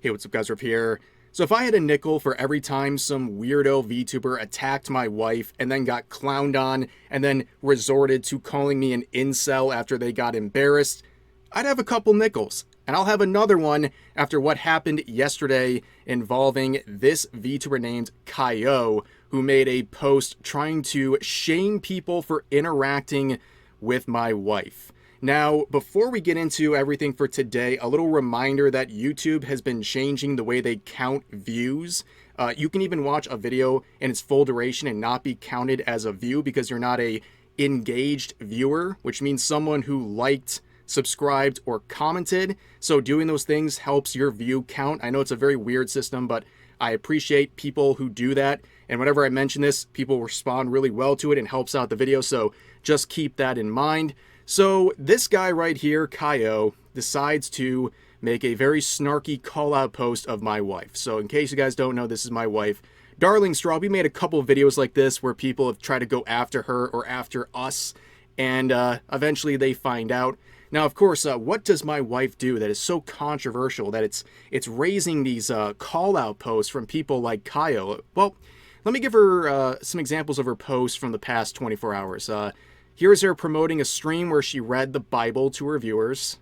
Hey, what's up guys, Riff here. So if I had a nickel for every time some weirdo VTuber attacked my wife and then got clowned on and then resorted to calling me an incel after they got embarrassed, I'd have a couple nickels. And I'll have another one after what happened yesterday involving this VTuber named Kyo, who made a post trying to shame people for interacting with my wife. Now, before we get into everything for today, a little reminder that YouTube has been changing the way they count views. You can even watch a video in its full duration and not be counted as a view because you're not a engaged viewer, which means someone who liked, subscribed, or commented. So doing those things helps your view count. I know it's a very weird system, but I appreciate people who do that. And whenever I mention this, people respond really well to it and helps out the video. So just keep that in mind. So this guy right here, Kyo, decides to make a very snarky call-out post of my wife. So in case you guys don't know, this is my wife, Darling Straw. We made a couple of videos like this where people have tried to go after her or after us, and eventually they find out. Now, of course, what does my wife do that is so controversial that it's raising these call-out posts from people like Kyo? Well, let me give her some examples of her posts from the past 24 hours. Here's her promoting a stream where she read the Bible to her viewers.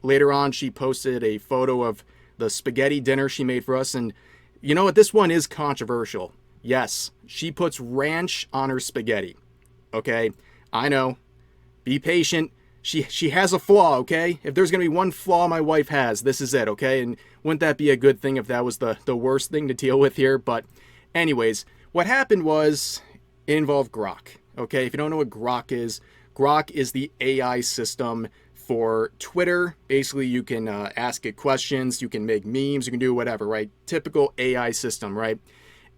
Later on, she posted a photo of the spaghetti dinner she made for us. And you know what? This one is controversial. Yes, she puts ranch on her spaghetti. Okay, I know. Be patient. She has a flaw, okay? If there's going to be one flaw my wife has, this is it, okay? And wouldn't that be a good thing if that was the worst thing to deal with here? But anyways, what happened was it involved Grok. Okay, if you don't know what Grok is the AI system for Twitter. Basically, you can ask it questions, you can make memes, you can do whatever, right? Typical AI system, right?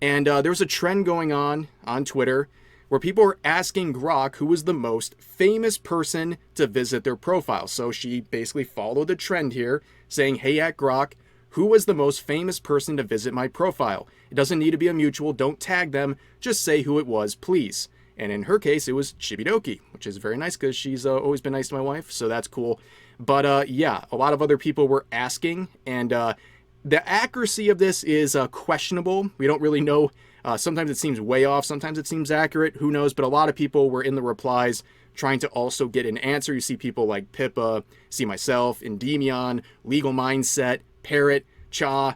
And there was a trend going on Twitter where people were asking Grok who was the most famous person to visit their profile. So she basically followed the trend here, saying, hey, at Grok, who was the most famous person to visit my profile? It doesn't need to be a mutual, don't tag them, just say who it was, please. And in her case, it was Chibidoki, which is very nice because she's always been nice to my wife, so that's cool. But yeah, a lot of other people were asking, and the accuracy of this is questionable. We don't really know. Sometimes it seems way off, sometimes it seems accurate, who knows? But a lot of people were in the replies trying to also get an answer. You see people like Pippa, see myself, Endymion, Legal Mindset, Parrot, Cha,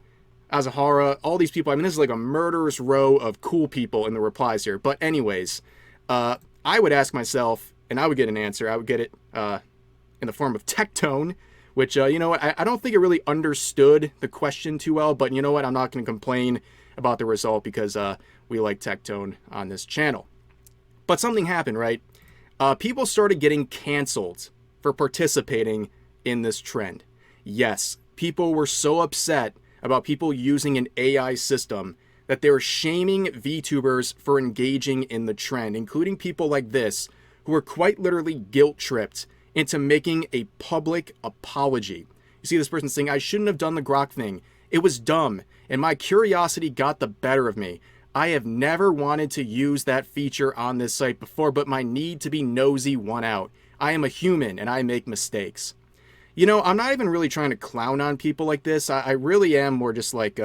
Azahara, all these people. I mean, this is like a murderous row of cool people in the replies here. But anyways, I would ask myself, and I would get an answer. I would get it in the form of Tectone, which, you know what, I don't think it really understood the question too well, but you know what, I'm not going to complain about the result because we like Tectone on this channel. But something happened, right? People started getting canceled for participating in this trend. Yes, people were so upset about people using an AI system that they were shaming VTubers for engaging in the trend, including people like this, who were quite literally guilt-tripped into making a public apology. You see this person saying, I shouldn't have done the Grok thing. It was dumb, and my curiosity got the better of me. I have never wanted to use that feature on this site before, but my need to be nosy won out. I am a human, and I make mistakes. You know, I'm not even really trying to clown on people like this. I really am more just like,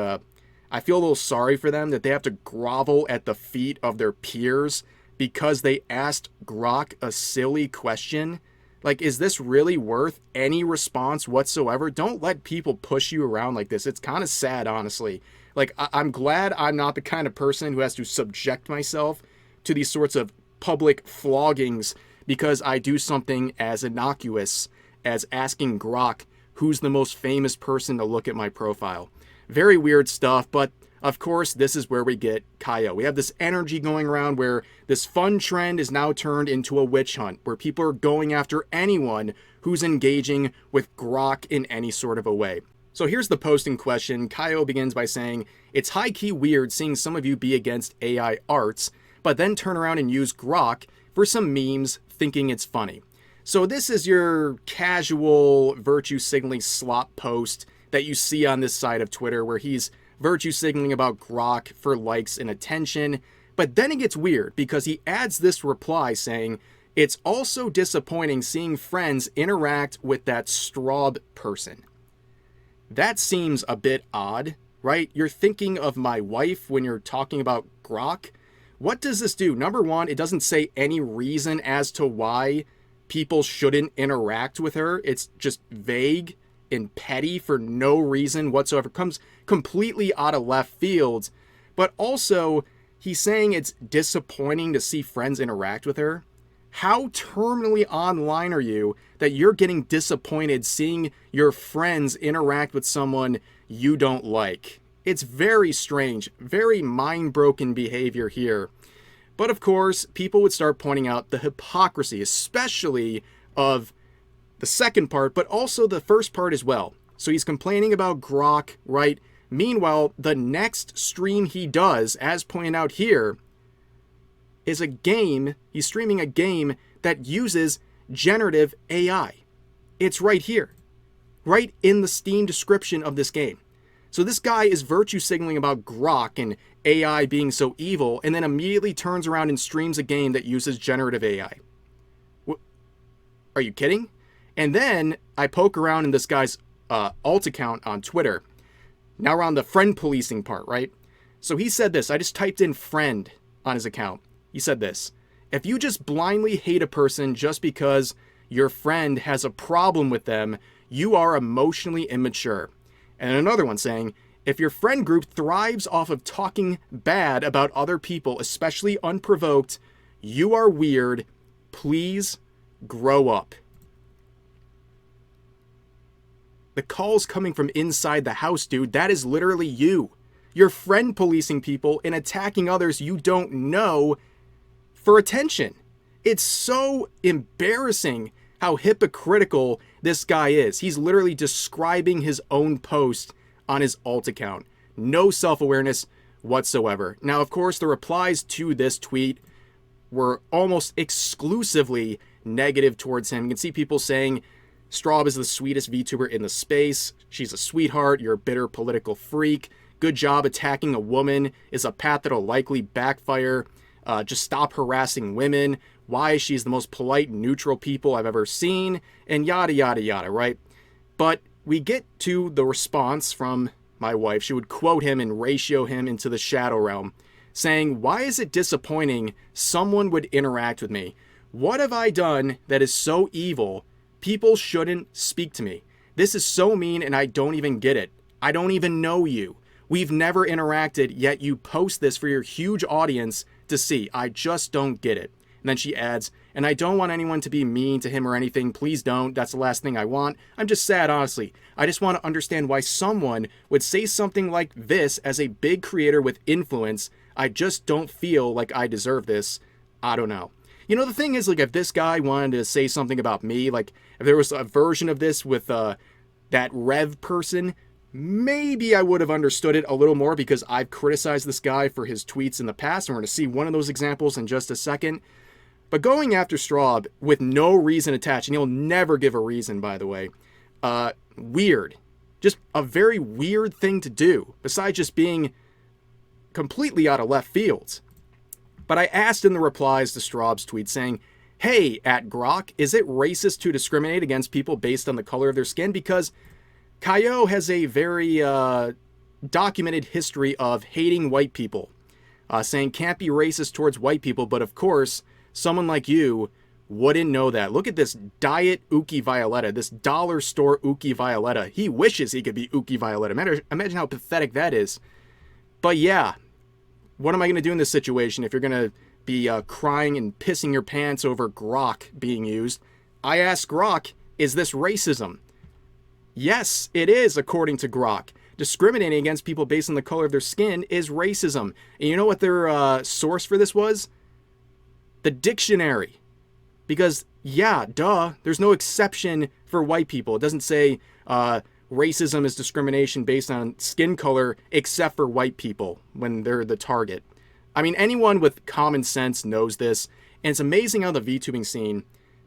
I feel a little sorry for them that they have to grovel at the feet of their peers because they asked Grok a silly question. Like, is this really worth any response whatsoever? Don't let people push you around like this. It's kind of sad, honestly. Like, I'm glad I'm not the kind of person who has to subject myself to these sorts of public floggings because I do something as innocuous as asking Grok who's the most famous person to look at my profile. Very weird stuff, but of course, this is where we get Kyo. We have this energy going around where this fun trend is now turned into a witch hunt, where people are going after anyone who's engaging with Grok in any sort of a way. So here's the post in question. Kyo begins by saying, it's high-key weird seeing some of you be against AI arts, but then turn around and use Grok for some memes thinking it's funny. So this is your casual virtue signaling slop post that you see on this side of Twitter where he's virtue signaling about Grok for likes and attention. But then it gets weird because he adds this reply saying, it's also disappointing seeing friends interact with that Straub person. That seems a bit odd, right? You're thinking of my wife when you're talking about Grok. What does this do? Number one, it doesn't say any reason as to why people shouldn't interact with her. It's just vague and petty for no reason whatsoever. Comes completely out of left field. But also, he's saying it's disappointing to see friends interact with her. How terminally online are you that you're getting disappointed seeing your friends interact with someone you don't like? It's very strange, very mind-broken behavior here. But of course, people would start pointing out the hypocrisy, especially of the second part, but also the first part as well. So he's complaining about Grok, right? Meanwhile, the next stream he does, as pointed out here, is a game, he's streaming a game that uses generative AI. It's right here, right in the Steam description of this game. So this guy is virtue signaling about Grok and AI being so evil, and then immediately turns around and streams a game that uses generative AI. Are you kidding? And then I poke around in this guy's alt account on Twitter. Now we're on the friend policing part, right? So he said this. I just typed in friend on his account. He said this: if you just blindly hate a person just because your friend has a problem with them, you are emotionally immature. And another one saying, if your friend group thrives off of talking bad about other people, especially unprovoked, you are weird. Please grow up. The call's coming from inside the house, dude. That is literally you. You're friend policing people and attacking others you don't know for attention. It's so embarrassing how hypocritical this guy is. He's literally describing his own post on his alt account. No self-awareness whatsoever. Now, of course, the replies to this tweet were almost exclusively negative towards him. You can see people saying, Straub is the sweetest VTuber in the space. She's a sweetheart. You're a bitter political freak. Good job attacking a woman is a path that'll likely backfire. Just stop harassing women. Why? She's the most polite, neutral people I've ever seen. And yada, yada, yada, right? But we get to the response from my wife. She would quote him and ratio him into the shadow realm, saying, why is it disappointing someone would interact with me? What have I done that is so evil people shouldn't speak to me? This is so mean and I don't even get it. I don't even know you. We've never interacted, yet you post this for your huge audience to see. I just don't get it. And then she adds, and I don't want anyone to be mean to him or anything. Please don't. That's the last thing I want. I'm just sad, honestly. I just want to understand why someone would say something like this as a big creator with influence. I just don't feel like I deserve this. I don't know. You know, the thing is, like, if this guy wanted to say something about me, like, if there was a version of this with that Rev person, maybe I would have understood it a little more, because I've criticized this guy for his tweets in the past, and we're going to see one of those examples in just a second. But going after Straub with no reason attached, and he'll never give a reason, by the way, weird. Just a very weird thing to do, besides just being completely out of left field. But I asked in the replies to Straub's tweet saying, hey, at Grok, is it racist to discriminate against people based on the color of their skin? Because Caillou has a very documented history of hating white people, saying can't be racist towards white people, but of course, someone like you wouldn't know that. Look at this diet Uki Violetta, this dollar store Uki Violetta. He wishes he could be Uki Violetta. Imagine how pathetic that is. But yeah, what am I going to do in this situation if you're going to be crying and pissing your pants over Grok being used? I asked Grok, is this racism? Yes, it is, according to Grok. Discriminating against people based on the color of their skin is racism. And you know what their source for this was? The dictionary. Because, yeah, duh, there's no exception for white people. It doesn't say racism is discrimination based on skin color except for white people when they're the target. I mean, anyone with common sense knows this. And it's amazing how the VTubing scene,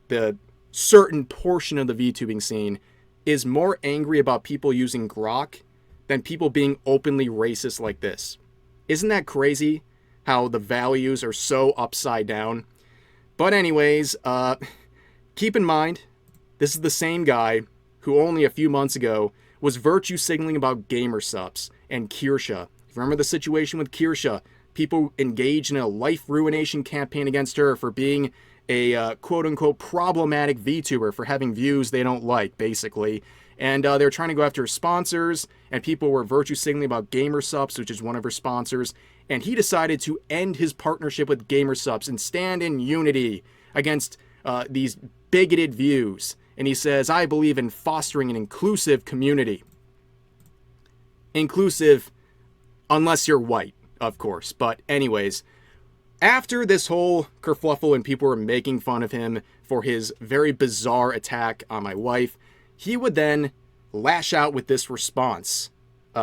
the certain portion of the VTubing scene, is more angry about people using Grok than people being openly racist like this. Isn't that crazy how the values are so upside down? But anyways, keep in mind, this is the same guy who only a few months ago was virtue signaling about gamer subs and Kirsha. Remember the situation with Kirsha? People engaged in a life ruination campaign against her for being a quote-unquote problematic VTuber, for having views they don't like, basically. And they're trying to go after her sponsors, and people were virtue signaling about GamerSupps, which is one of her sponsors. And he decided to end his partnership with GamerSupps and stand in unity against these bigoted views. And he says, I believe in fostering an inclusive community. Inclusive, unless you're white, of course. But anyways, after this whole kerfluffle and people were making fun of him for his very bizarre attack on my wife, he would then lash out with this response,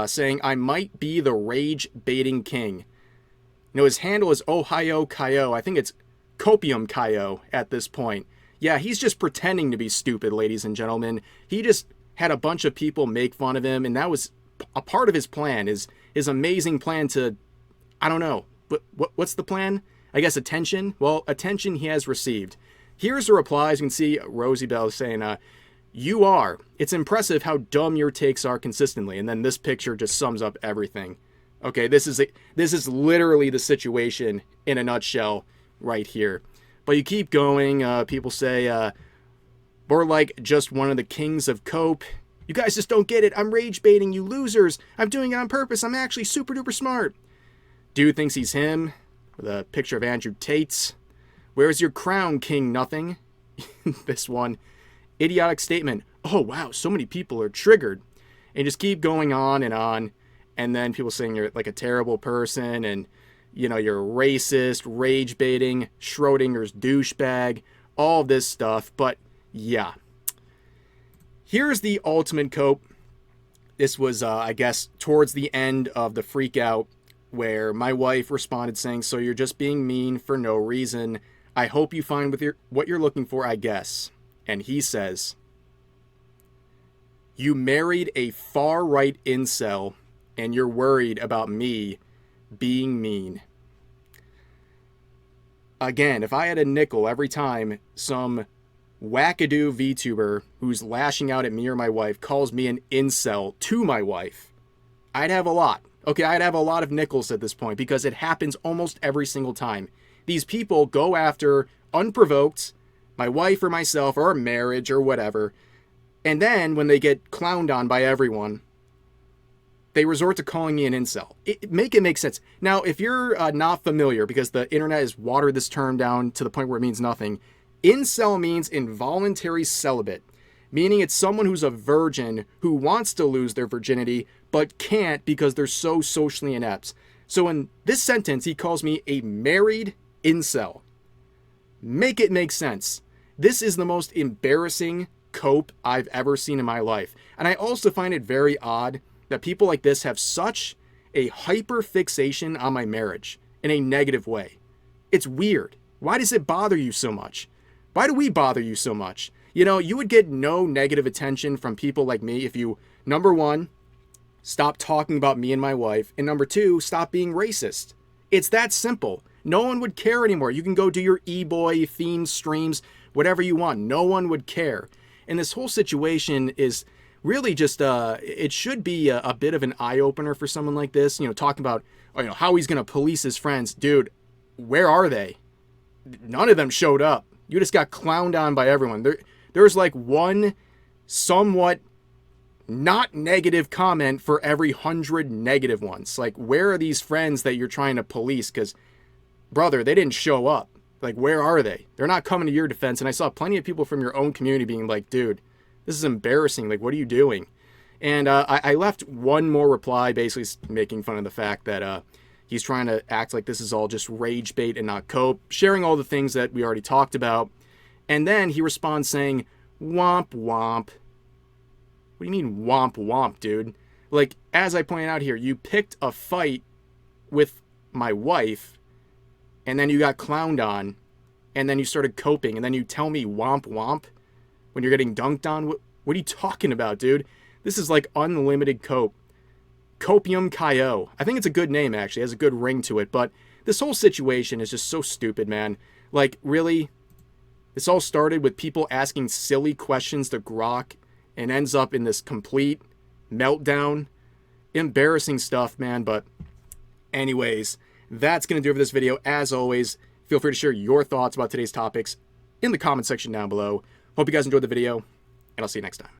saying, I might be the rage-baiting king. You know, his handle is Ohio Kaio. I think it's Copium Kaio at this point. Yeah, he's just pretending to be stupid, ladies and gentlemen. He just had a bunch of people make fun of him, and that was a part of his plan, his amazing plan to, I don't know, but what's the plan? I guess attention? Well, attention he has received. Here's the replies. You can see Rosie Bell saying, you are. It's impressive how dumb your takes are consistently. And then this picture just sums up everything. Okay, this is literally the situation in a nutshell right here. But you keep going. People say, more like just one of the kings of cope. You guys just don't get it. I'm rage baiting, you losers. I'm doing it on purpose. I'm actually super duper smart. Dude thinks he's him. With a picture of Andrew Tate's. Where's your crown, King Nothing? This one. Idiotic statement. Oh, wow, so many people are triggered. And just keep going on. And then people saying you're like a terrible person. And, you know, you're racist, rage baiting, Schrodinger's douchebag. All this stuff. But, yeah. Here's the ultimate cope. This was, I guess, towards the end of the freak out, where my wife responded saying, so you're just being mean for no reason. I hope you find what you're looking for, I guess. And he says, you married a far-right incel, and you're worried about me being mean. Again, if I had a nickel every time some wackadoo VTuber who's lashing out at me or my wife calls me an incel to my wife, I'd have a lot. Okay, I'd have a lot of nickels at this point, because it happens almost every single time. These people go after, unprovoked, my wife or myself or a marriage or whatever, and then when they get clowned on by everyone, they resort to calling me an incel. Make it make sense. Now, if you're not familiar, because the internet has watered this term down to the point where it means nothing, incel means involuntary celibate, meaning it's someone who's a virgin who wants to lose their virginity but can't because they're so socially inept. So in this sentence, he calls me a married incel. Make it make sense. This is the most embarrassing cope I've ever seen in my life. And I also find it very odd that people like this have such a hyper fixation on my marriage in a negative way. It's weird. Why does it bother you so much? Why do we bother you so much? You know, you would get no negative attention from people like me if you, number one, stop talking about me and my wife, and number two, stop being racist. It's that simple. No one would care anymore. You can go do your e-boy theme streams, whatever you want. No one would care. And this whole situation is really just, it should be a bit of an eye-opener for someone like this. You know, talking about, how he's going to police his friends. Dude, where are they? None of them showed up. You just got clowned on by everyone. There's like one somewhat not negative comment for every 100 negative ones. Like, where are these friends that you're trying to police? Because, brother, they didn't show up. Like, where are they? They're not coming to your defense. And I saw plenty of people from your own community being like, dude, this is embarrassing. Like, what are you doing? And I left one more reply basically making fun of the fact that he's trying to act like this is all just rage bait and not cope, sharing all the things that we already talked about. And then he responds saying, womp womp. What do you mean womp womp, dude? Like, as I pointed out here, you picked a fight with my wife, and then you got clowned on, and then you started coping, and then you tell me womp womp when you're getting dunked on? What are you talking about, dude? This is like unlimited cope. Copium Kaio. I think it's a good name, actually. It has a good ring to it, but this whole situation is just so stupid, man. Like, really? This all started with people asking silly questions to Grok and ends up in this complete meltdown. Embarrassing stuff, man. But anyways, that's going to do it for this video. As always, feel free to share your thoughts about today's topics in the comment section down below. Hope you guys enjoyed the video, and I'll see you next time.